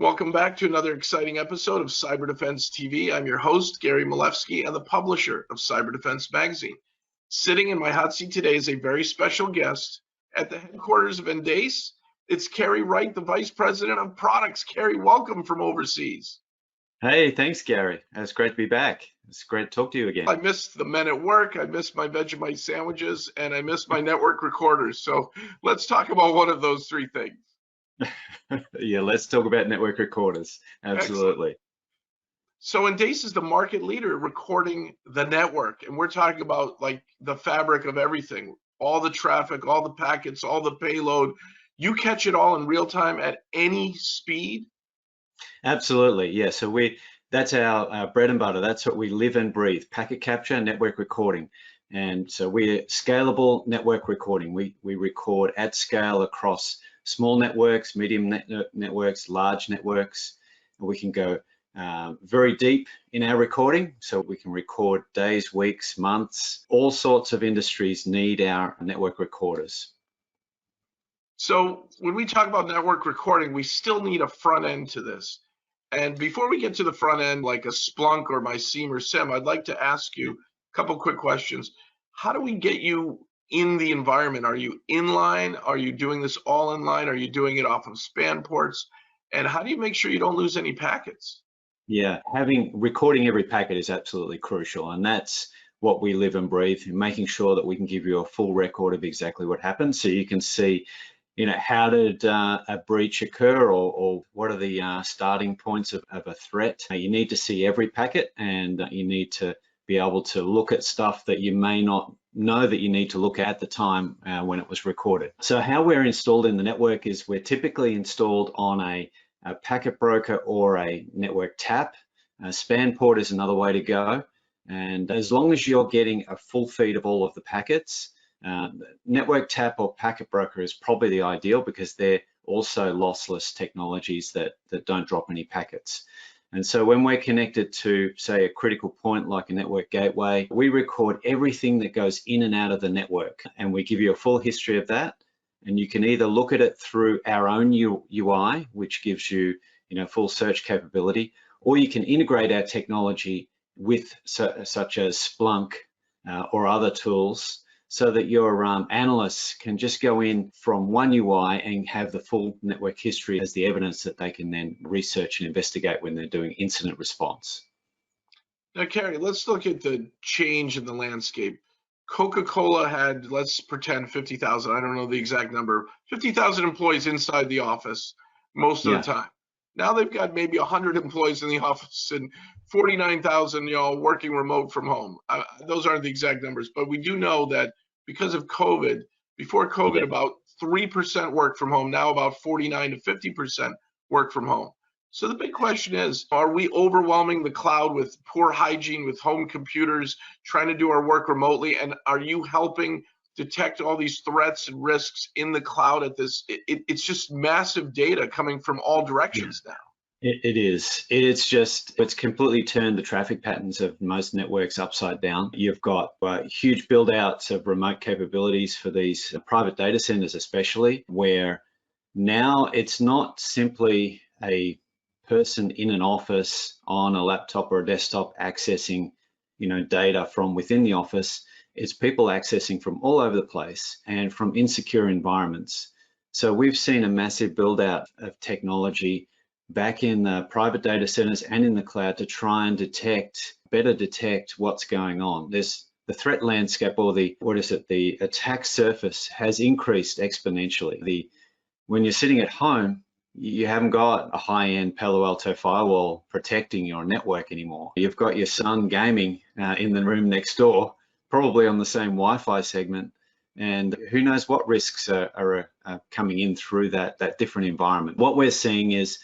Welcome back to another exciting episode of Cyber Defense TV. I'm your host, Gary Malewski, and the publisher of Cyber Defense Magazine. Sitting in my hot seat today is a very special guest at the headquarters of Endace. It's Kerry Wright, the Vice President of Products. Kerry, welcome from overseas. Hey, thanks, Gary. It's great to be back. It's great to talk to you again. I missed the men at work, I missed my Vegemite sandwiches, and I missed my network recorders. So let's talk about one of those three things. Yeah, let's talk about network recorders. Absolutely. Excellent. So Endace is the market leader recording the network, and we're talking about like the fabric of everything, all the traffic, all the packets, all the payload. You catch it all in real time at any speed? Absolutely, yeah. So that's our bread and butter. That's what we live and breathe: packet capture, network recording. And so we're scalable network recording. We record at scale across small networks, medium networks, large networks. And we can go very deep in our recording. So we can record days, weeks, months. All sorts of industries need our network recorders. So when we talk about network recording, we still need a front end to this. And before we get to the front end, like a Splunk or my SIEM or SIM, I'd like to ask you a couple quick questions. How do we get you in the environment? Are you inline? Are you doing this all inline? Are you doing it off of span ports? And how do you make sure you don't lose any packets? Yeah, recording every packet is absolutely crucial, and that's what we live and breathe, making sure that we can give you a full record of exactly what happened, so you can see, how did a breach occur, or what are the starting points of a threat. You need to see every packet, and you need to be able to look at stuff that you may not know that you need to look at the time when it was recorded. So how we're installed in the network is we're typically installed on a packet broker or a network tap. A span port is another way to go. And as long as you're getting a full feed of all of the packets, network tap or packet broker is probably the ideal, because they're also lossless technologies that don't drop any packets. And so when we're connected to, say, a critical point like a network gateway, we record everything that goes in and out of the network, and we give you a full history of that. And you can either look at it through our own UI, which gives you, full search capability, or you can integrate our technology with such as Splunk or other tools, so that your analysts can just go in from one UI and have the full network history as the evidence that they can then research and investigate when they're doing incident response. Now, Kerry, let's look at the change in the landscape. Coca-Cola had, let's pretend 50,000, I don't know the exact number, 50,000 employees inside the office most of the time. Now they've got maybe 100 employees in the office and 49,000, working remote from home. Those aren't the exact numbers, but we do know that because of COVID, before COVID, about 3% work from home, now about 49 to 50% work from home. So the big question is, are we overwhelming the cloud with poor hygiene, with home computers, trying to do our work remotely? And are you helping detect all these threats and risks in the cloud at this? It's just massive data coming from all directions now. It is. It's completely turned the traffic patterns of most networks upside down. You've got huge build outs of remote capabilities for these private data centers, especially, where now it's not simply a person in an office on a laptop or a desktop accessing, data from within the office. It's people accessing from all over the place and from insecure environments. So we've seen a massive build out of technology back in the private data centers and in the cloud to try and better detect what's going on. There's the threat landscape, or the attack surface has increased exponentially. When you're sitting at home, you haven't got a high-end Palo Alto firewall protecting your network anymore. You've got your son gaming in the room next door, probably on the same Wi-Fi segment, and who knows what risks are coming in through that different environment. What we're seeing is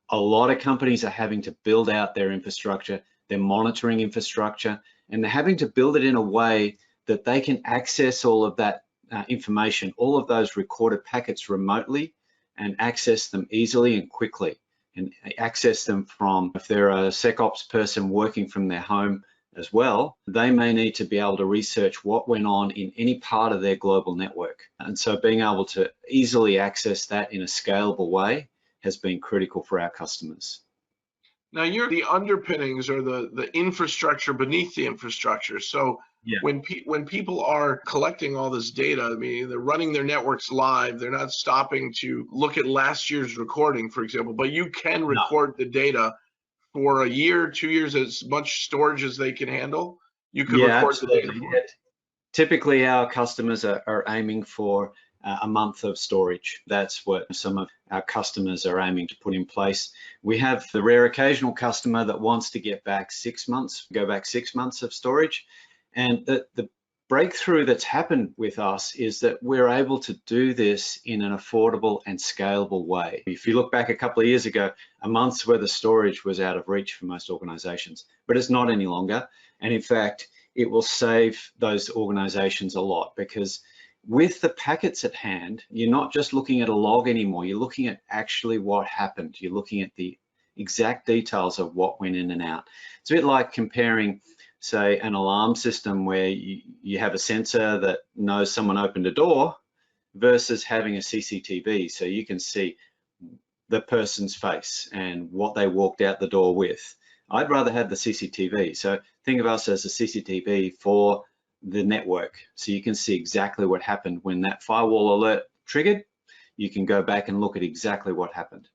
a lot of companies are having to build out their infrastructure, their monitoring infrastructure, and they're having to build it in a way that they can access all of that information, all of those recorded packets remotely, and access them easily and quickly, and access them from, if they're a SecOps person working from their home as well, they may need to be able to research what went on in any part of their global network. And so being able to easily access that in a scalable way has been critical for our customers. Now you're the underpinnings or the infrastructure beneath the infrastructure. So Yeah. when people are collecting all this data, I mean, they're running their networks live. They're not stopping to look at last year's recording, for example, but you can No. record the data for a year, 2 years, as much storage as they can handle. You could Yeah, record the data absolutely. for. Typically, our customers are aiming for a month of storage. That's what some of our customers are aiming to put in place. We have the rare occasional customer that wants to get back 6 months, go back 6 months of storage. And the breakthrough that's happened with us is that we're able to do this in an affordable and scalable way. If you look back a couple of years ago, a month's worth of storage was out of reach for most organizations, but it's not any longer. And in fact, it will save those organizations a lot, because with the packets at hand, you're not just looking at a log anymore, you're looking at actually what happened. You're looking at the exact details of what went in and out. It's a bit like comparing, say, an alarm system where you have a sensor that knows someone opened a door versus having a CCTV, so you can see the person's face and what they walked out the door with. I'd rather have the CCTV. So think of us as a CCTV for the network. So you can see exactly what happened when that firewall alert triggered. You can go back and look at exactly what happened.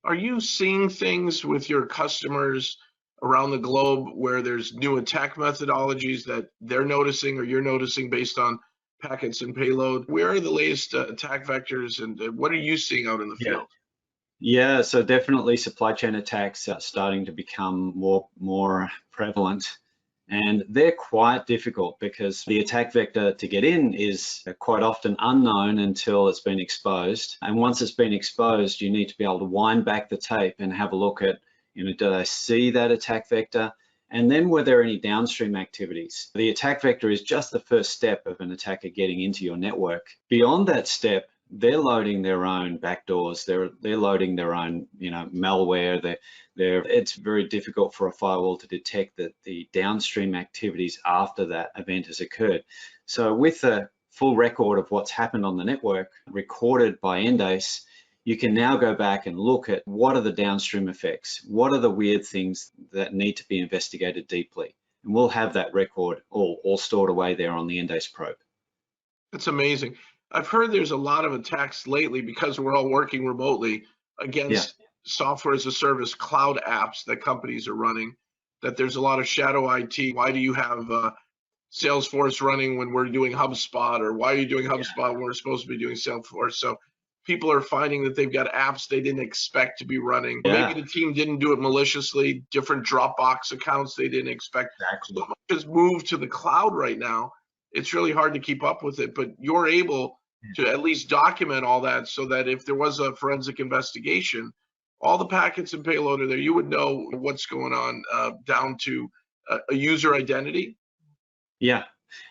Are you seeing things with your customers around the globe where there's new attack methodologies that they're noticing or you're noticing based on packets and payload? Where are the latest attack vectors, and what are you seeing out in the field? Yeah, so definitely supply chain attacks are starting to become more prevalent, and they're quite difficult because the attack vector to get in is quite often unknown until it's been exposed. And once it's been exposed, you need to be able to wind back the tape and have a look at, did I see that attack vector? And then were there any downstream activities? The attack vector is just the first step of an attacker getting into your network. Beyond that step, they're loading their own backdoors. They're loading their own, malware. It's very difficult for a firewall to detect the downstream activities after that event has occurred. So with a full record of what's happened on the network recorded by Endace, you can now go back and look at what are the downstream effects, what are the weird things that need to be investigated deeply, and we'll have that record all stored away there on the Endace probe. That's amazing. I've heard there's a lot of attacks lately because we're all working remotely against software as a service cloud apps that companies are running, that there's a lot of shadow IT. Why do you have Salesforce running when we're doing HubSpot? Or why are you doing HubSpot when we're supposed to be doing Salesforce? So people are finding that they've got apps they didn't expect to be running. Yeah. Maybe the team didn't do it maliciously, different Dropbox accounts they didn't expect. Exactly. So much has moved to the cloud right now. It's really hard to keep up with it, but you're able to at least document all that so that if there was a forensic investigation, all the packets and payload are there. You would know what's going on down to a user identity. Yeah,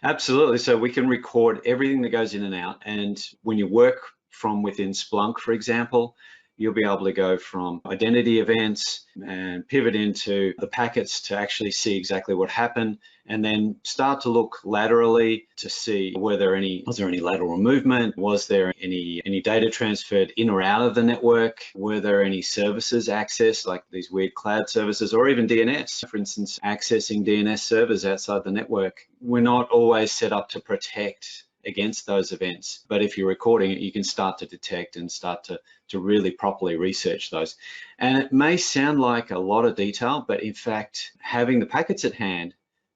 absolutely. So we can record everything that goes in and out. And when you work from within Splunk, for example, you'll be able to go from identity events and pivot into the packets to actually see exactly what happened, and then start to look laterally to see was there any lateral movement, was there any data transferred in or out of the network, were there any services accessed, like these weird cloud services, or even DNS, for instance, accessing DNS servers outside the network. We're not always set up to protect against those events, but if you're recording it, you can start to detect and start to really properly research those. And it may sound like a lot of detail, but in fact, having the packets at hand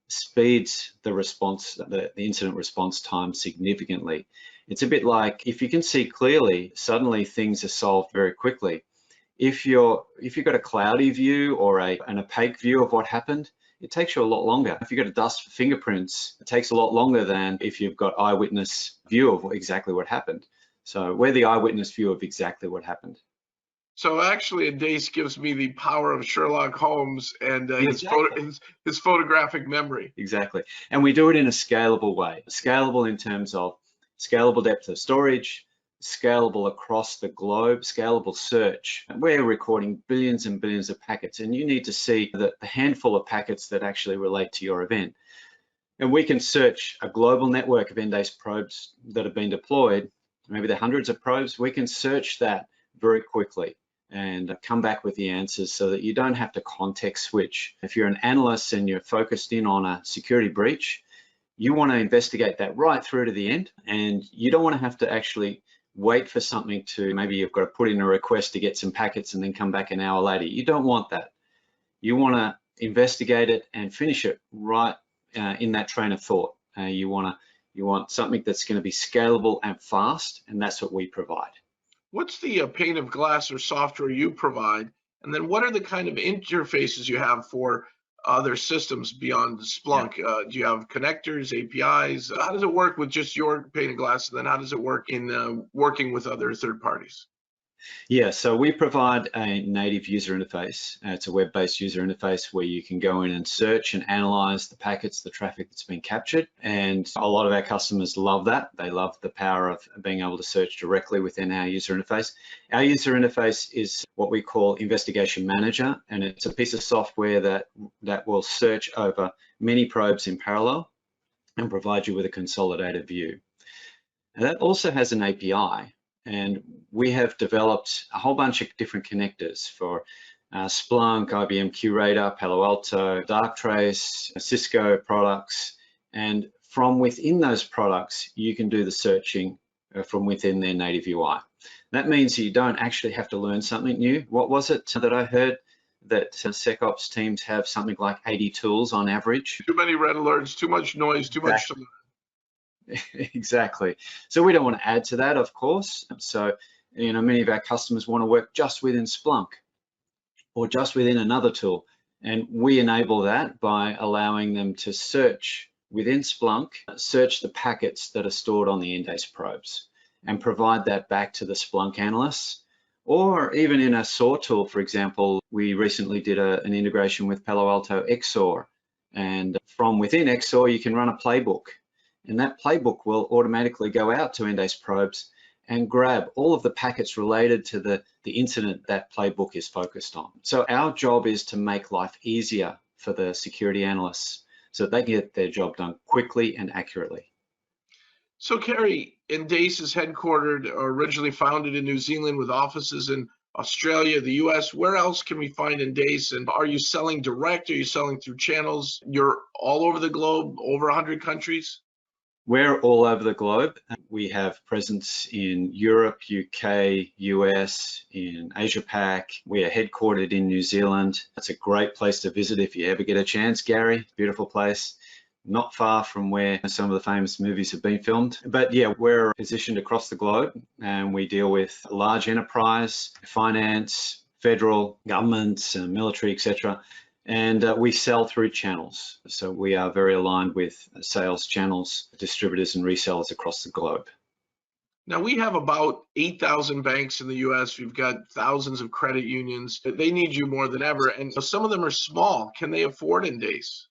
speeds the response, the incident response time significantly. It's a bit like, if you can see clearly, suddenly things are solved very quickly. If you've got a cloudy view or an opaque view of what happened, it takes you a lot longer. If you've got a dust for fingerprints, it takes a lot longer than if you've got eyewitness view of exactly what happened. So we're the eyewitness view of exactly what happened. So actually, Endace gives me the power of Sherlock Holmes and Exactly. his photographic memory. Exactly. And we do it in a scalable way. Scalable in terms of scalable depth of storage, scalable across the globe, scalable search. We're recording billions and billions of packets, and you need to see the handful of packets that actually relate to your event. And we can search a global network of Endace probes that have been deployed, maybe there are hundreds of probes. We can search that very quickly. and come back with the answers so that you don't have to context switch. If you're an analyst and you're focused in on a security breach, you want to investigate that right through to the end, and you don't want to have to actually wait for something to, maybe you've got to put in a request to get some packets and then come back an hour later. You don't want that. You want to investigate it and finish it right in that train of thought. You want something that's going to be scalable and fast, and that's what we provide. What's the pane of glass or software you provide? And then what are the kind of interfaces you have for other systems beyond Splunk? Do you have connectors, APIs? How does it work with just your pane of glass? And then how does it work in working with other third parties? Yeah, so we provide a native user interface. It's a web-based user interface where you can go in and search and analyze the packets, the traffic that's been captured. And a lot of our customers love that. They love the power of being able to search directly within our user interface. Our user interface is what we call Investigation Manager, and it's a piece of software that will search over many probes in parallel and provide you with a consolidated view. And that also has an API. And we have developed a whole bunch of different connectors for Splunk, IBM QRadar, Palo Alto, Darktrace, Cisco products. And from within those products, you can do the searching from within their native UI. That means you don't actually have to learn something new. What was it that I heard? That SecOps teams have something like 80 tools on average. Too many red alerts, too much noise, too much to learn. Exactly. So we don't want to add to that, of course. So, many of our customers want to work just within Splunk or just within another tool. And we enable that by allowing them to search within Splunk, search the packets that are stored on the Endace probes and provide that back to the Splunk analysts. Or even in a SOAR tool, for example, we recently did an integration with Palo Alto XOR. And from within XOR, you can run a playbook. And that playbook will automatically go out to Endace probes and grab all of the packets related to the incident that playbook is focused on. So our job is to make life easier for the security analysts so that they can get their job done quickly and accurately. So Kerry, Endace is headquartered or originally founded in New Zealand with offices in Australia, the US. Where else can we find Endace? And are you selling direct? Are you selling through channels? You're all over the globe, over 100 countries? We're all over the globe. We have presence in Europe, UK, US, in Asia Pac. We are headquartered in New Zealand. It's a great place to visit if you ever get a chance, Gary. Beautiful place. Not far from where some of the famous movies have been filmed. But yeah, we're positioned across the globe and we deal with large enterprise, finance, federal, governments, military, etc. And we sell through channels. So we are very aligned with sales channels, distributors and resellers across the globe. Now we have about 8,000 banks in the US. We've got thousands of credit unions. They need you more than ever. And some of them are small. Can they afford Endace?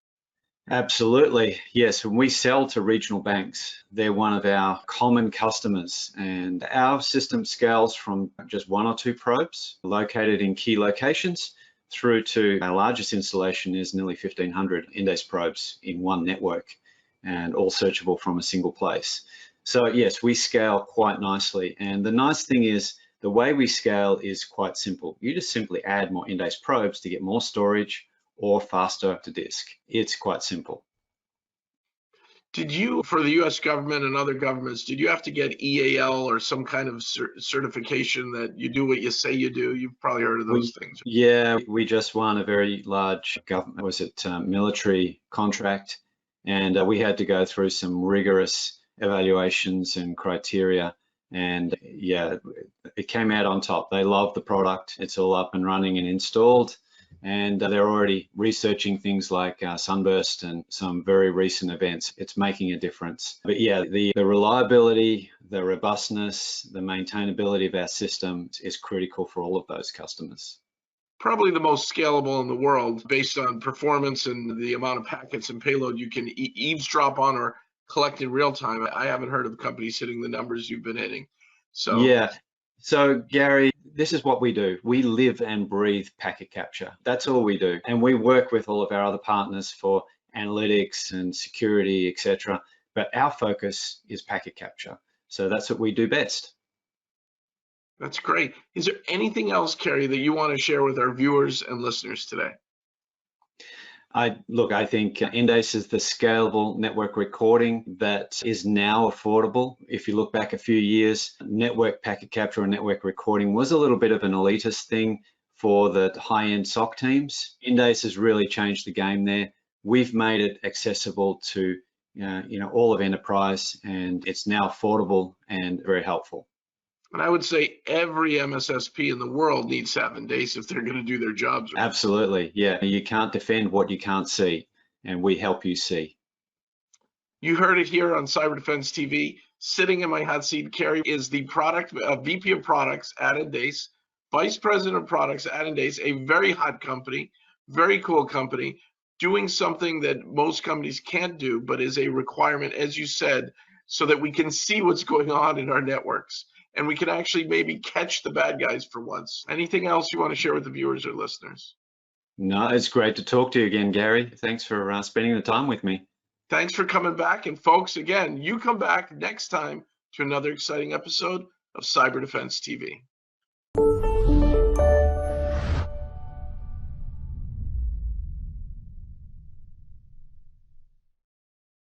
Absolutely. Yes, when we sell to regional banks, they're one of our common customers, and our system scales from just 1 or 2 probes located in key locations through to our largest installation is nearly 1,500 Endace probes in one network and all searchable from a single place. So yes, we scale quite nicely. And the nice thing is the way we scale is quite simple. You just simply add more Endace probes to get more storage or faster to disk. It's quite simple. Did you, for the US government and other governments, did you have to get EAL or some kind of certification that you do what you say you do? You've probably heard of those things. Yeah, we just won a very large government, military contract, and we had to go through some rigorous evaluations and criteria. And yeah, it came out on top. They love the product. It's all up and running and installed. And they're already researching things like sunburst and some very recent events. It's making a difference. But yeah, the reliability, the robustness, the maintainability of our system is critical for all of those customers. Probably the most scalable in the world based on performance and the amount of packets and payload you can eavesdrop on or collect in real time. I haven't heard of companies hitting the numbers you've been hitting. So yeah. So Gary, this is what we do. We live and breathe packet capture. That's all we do. And we work with all of our other partners for analytics and security, etc. But our focus is packet capture. So that's what we do best. That's great. Is there anything else, Kerry, that you want to share with our viewers and listeners today? I think Endace is the scalable network recording that is now affordable. If you look back a few years, network packet capture or network recording was a little bit of an elitist thing for the high-end SOC teams. Endace has really changed the game there. We've made it accessible to all of enterprise, and it's now affordable and very helpful. And I would say every MSSP in the world needs to have Endace if they're going to do their jobs. Absolutely, yeah. You can't defend what you can't see, and we help you see. You heard it here on Cyber Defense TV. Sitting in my hot seat, Kerry is the VP of Products at Endace, Vice President of Products at Endace, a very hot company, very cool company, doing something that most companies can't do, but is a requirement, as you said, so that we can see what's going on in our networks and we can actually maybe catch the bad guys for once. Anything else you want to share with the viewers or listeners? No, it's great to talk to you again, Gary. Thanks for spending the time with me. Thanks for coming back. And folks, again, you come back next time to another exciting episode of Cyber Defense TV.